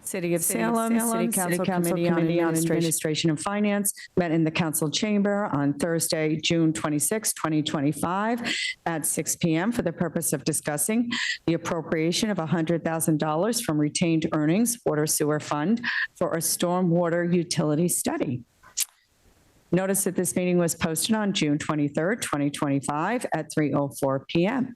City of Salem, City Council Committee on Administration and Finance met in the council chamber on Thursday, June 26, 2025 at 6 p.m. for the purpose of discussing the appropriation of $100,000 from retained earnings water sewer fund for a stormwater utility study. Notice that this meeting was posted on June 23rd, 2025 at 3:04 p.m.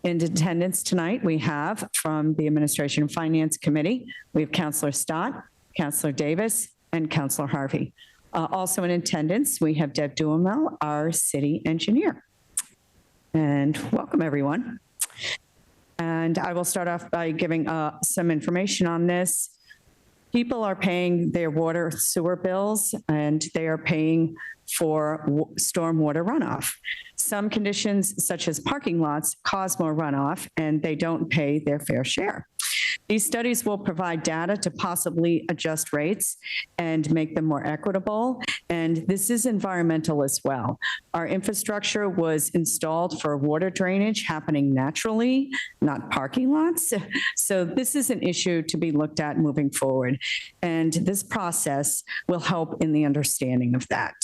In attendance tonight, we have from the Administration and Finance Committee, we have Councilor Stott, Councilor Davis, and Councilor Harvey. Also in attendance, we have Deb Duhamel, our city engineer. And welcome, everyone. And I will start off by giving some information on this. People are paying their water sewer bills, and they are paying for stormwater runoff. Some conditions, such as parking lots, cause more runoff, and they don't pay their fair share. These studies will provide data to possibly adjust rates and make them more equitable, and this is environmental as well. Our infrastructure was installed for water drainage happening naturally, not parking lots. So this is an issue to be looked at moving forward, and this process will help in the understanding of that.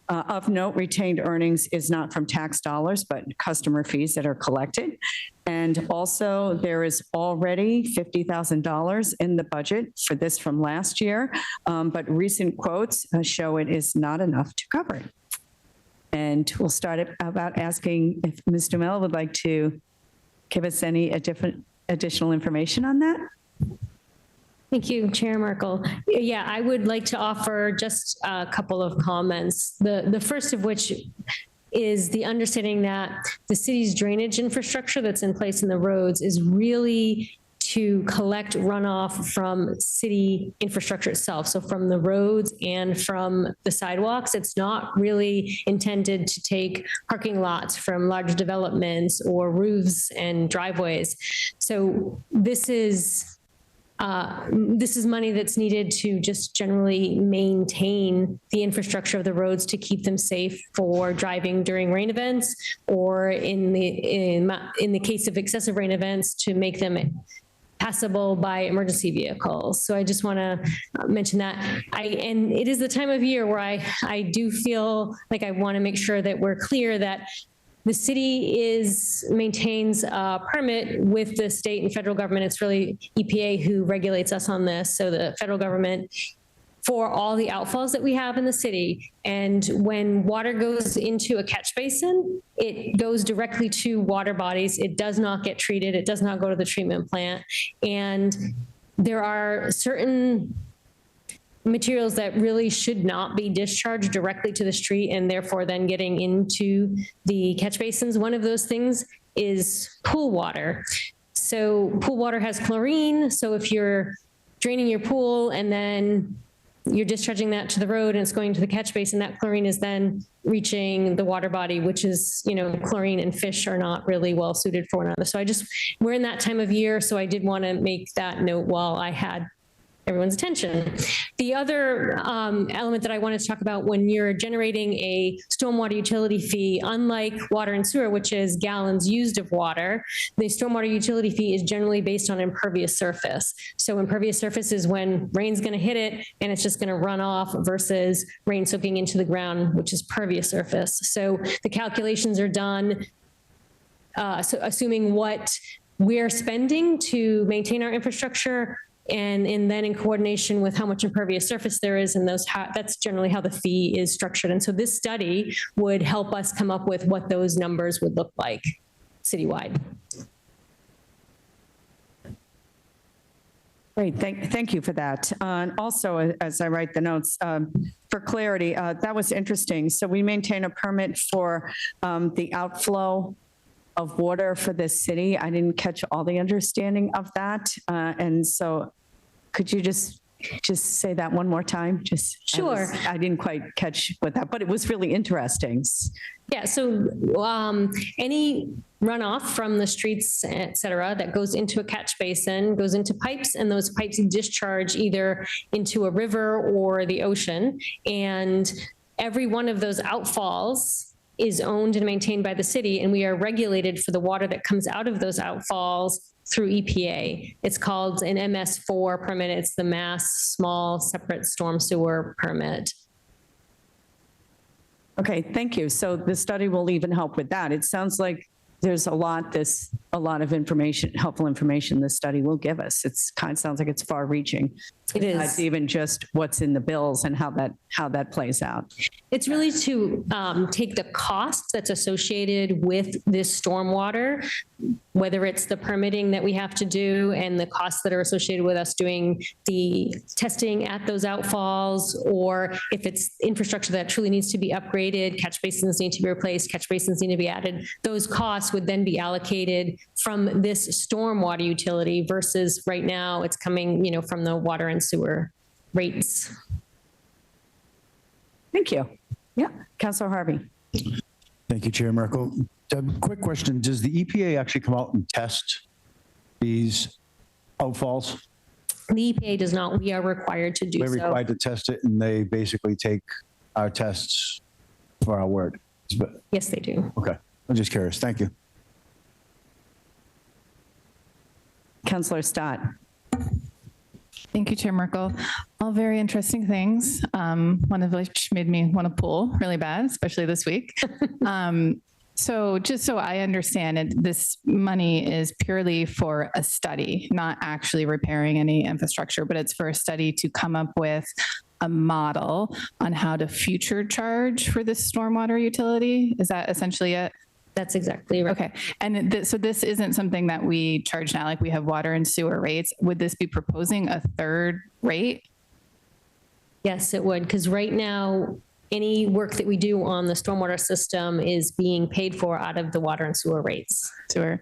Of note, retained earnings is not from tax dollars, but customer fees that are collected. And also, there is already $50,000 in the budget for this from last year, but recent quotes show it is not enough to cover it. And we'll start it about asking if Ms. Duhamel would like to give us any additional information on that. Thank you, Chair Merkel. Yeah, I would like to offer just a couple of comments. The first of which is the understanding that the city's drainage infrastructure that's in place in the roads is really to collect runoff from city infrastructure itself. So from the roads and from the sidewalks, it's not really intended to take parking lots from large developments or roofs and driveways. So this is money that's needed to just generally maintain the infrastructure of the roads to keep them safe for driving during rain events, or in the case of excessive rain events, to make them passable by emergency vehicles. So I just want to mention that. And it is the time of year where I do feel like I want to make sure that we're clear that the city maintains a permit with the state and federal government. It's really EPA who regulates us on this. So the federal government, for all the outfalls that we have in the city. And when water goes into a catch basin, it goes directly to water bodies. It does not get treated. It does not go to the treatment plant. And there are certain materials that really should not be discharged directly to the street and therefore then getting into the catch basins. One of those things is pool water. So pool water has chlorine. So if you're draining your pool and then you're discharging that to the road and it's going to the catch basin, that chlorine is then reaching the water body, which is, chlorine and fish are not really well suited for one another. So we're in that time of year. So I did want to make that note while I had everyone's attention. The other element that I wanted to talk about, when you're generating a stormwater utility fee, unlike water and sewer, which is gallons used of water, the stormwater utility fee is generally based on impervious surface. So impervious surface is when rain's going to hit it and it's just going to run off, versus rain soaking into the ground, which is pervious surface. So the calculations are done so assuming what we're spending to maintain our infrastructure, and then in coordination with how much impervious surface there is, and that's generally how the fee is structured. And so this study would help us come up with what those numbers would look like citywide. Great, thank you for that. And also, as I write the notes, for clarity, that was interesting. So we maintain a permit for the outflow of water for this city. I didn't catch all the understanding of that. And so could you just say that one more time? Sure. I didn't quite catch what that, but it was really interesting. Yeah, so any runoff from the streets, et cetera, that goes into a catch basin goes into pipes, and those pipes discharge either into a river or the ocean. And every one of those outfalls is owned and maintained by the city, and we are regulated for the water that comes out of those outfalls through EPA. It's called an MS4 permit. It's the Mass Small Separate Storm Sewer Permit. Okay, thank you. So the study will even help with that. It sounds like there's a lot of information, helpful information this study will give us. It's kind of sounds like it's far reaching. It is. It's even just what's in the bills and how that plays out. It's really to take the cost that's associated with this stormwater, whether it's the permitting that we have to do and the costs that are associated with us doing the testing at those outfalls, or if it's infrastructure that truly needs to be upgraded, catch basins need to be replaced, catch basins need to be added, those costs would then be allocated from this stormwater utility versus right now it's coming, from the water and sewer rates. Thank you. Yeah, Councilor Harvey. Thank you, Chair Merkel. Quick question. Does the EPA actually come out and test these outfalls? The EPA does not. We are required to do so. We're required to test it, and they basically take our tests for our word. Yes, they do. Okay. I'm just curious. Thank you. Councilor Stott. Thank you, Chair Merkel. All very interesting things, one of which made me want to pull really bad, especially this week. So just so I understand it, this money is purely for a study, not actually repairing any infrastructure, but it's for a study to come up with a model on how to future charge for this stormwater utility. Is that essentially it? That's exactly right. Okay. And so this isn't something that we charge now, like we have water and sewer rates. Would this be proposing a third rate? Yes, it would. Because right now, any work that we do on the stormwater system is being paid for out of the water and sewer rates. Sewer.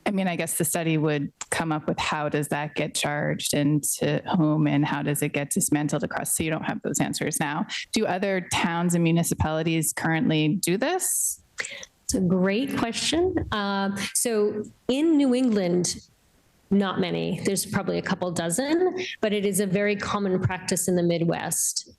I mean, I guess the study would come up with how does that get charged and to whom and how does it get dismantled across? So you don't have those answers now. Do other towns and municipalities currently do this? It's a great question. So in New England, not many. There's probably a couple dozen, but it is a very common practice in the Midwest.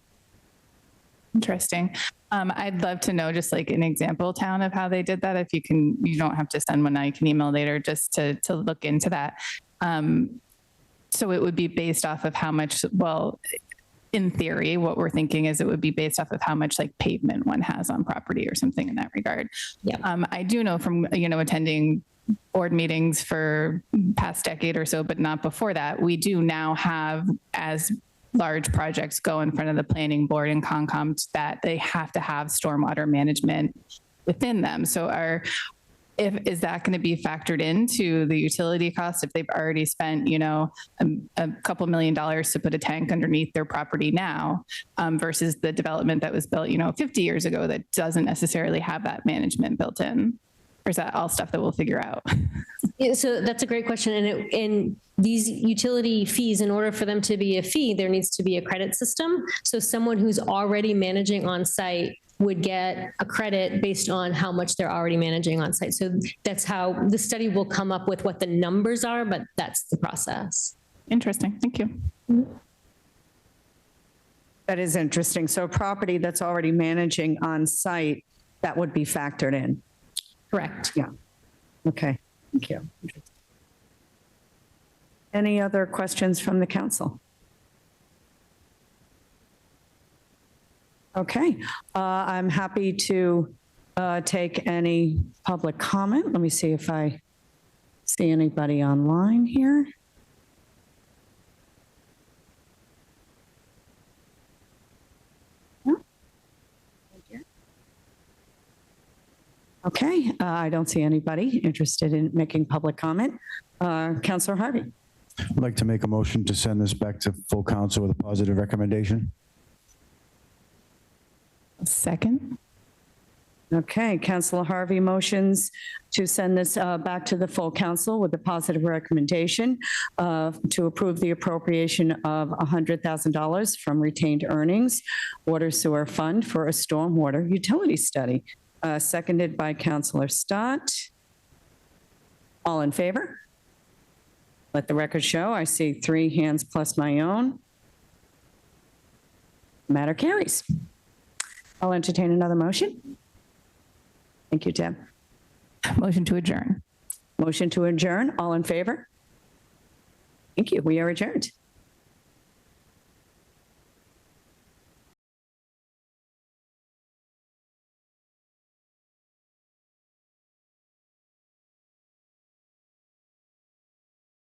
Interesting. I'd love to know just like an example town of how they did that. If you can, you don't have to send one now, you can email later just to look into that. So it would be based off of how much, well, in theory, what we're thinking is it would be based off of how much like pavement one has on property or something in that regard. Yeah. I do know from, attending board meetings for past decade or so, but not before that, we do now have, as large projects go in front of the planning board and Concom, that they have to have stormwater management within them. So is that going to be factored into the utility costs if they've already spent, a couple $1 million to put a tank underneath their property now, versus the development that was built, 50 years ago that doesn't necessarily have that management built in? Or is that all stuff that we'll figure out? Yeah, so that's a great question. And these utility fees, in order for them to be a fee, there needs to be a credit system. So someone who's already managing on site would get a credit based on how much they're already managing on site. So that's how the study will come up with what the numbers are, but that's the process. Interesting. Thank you. That is interesting. So property that's already managing on site, that would be factored in. Correct. Yeah. Okay. Thank you. Any other questions from the council? Okay. I'm happy to take any public comment. Let me see if I see anybody online here. Okay, I don't see anybody interested in making public comment. Councilor Harvey. I'd like to make a motion to send this back to full council with a positive recommendation. Second. Okay, Councilor Harvey motions to send this back to the full council with a positive recommendation to approve the appropriation of $100,000 from retained earnings, water sewer fund for a stormwater utility study. Seconded by Councilor Stott. All in favor? Let the record show. I see 3 hands plus my own. Matter carries. I'll entertain another motion. Thank you, Deb. Motion to adjourn. Motion to adjourn. All in favor? Thank you. We are adjourned.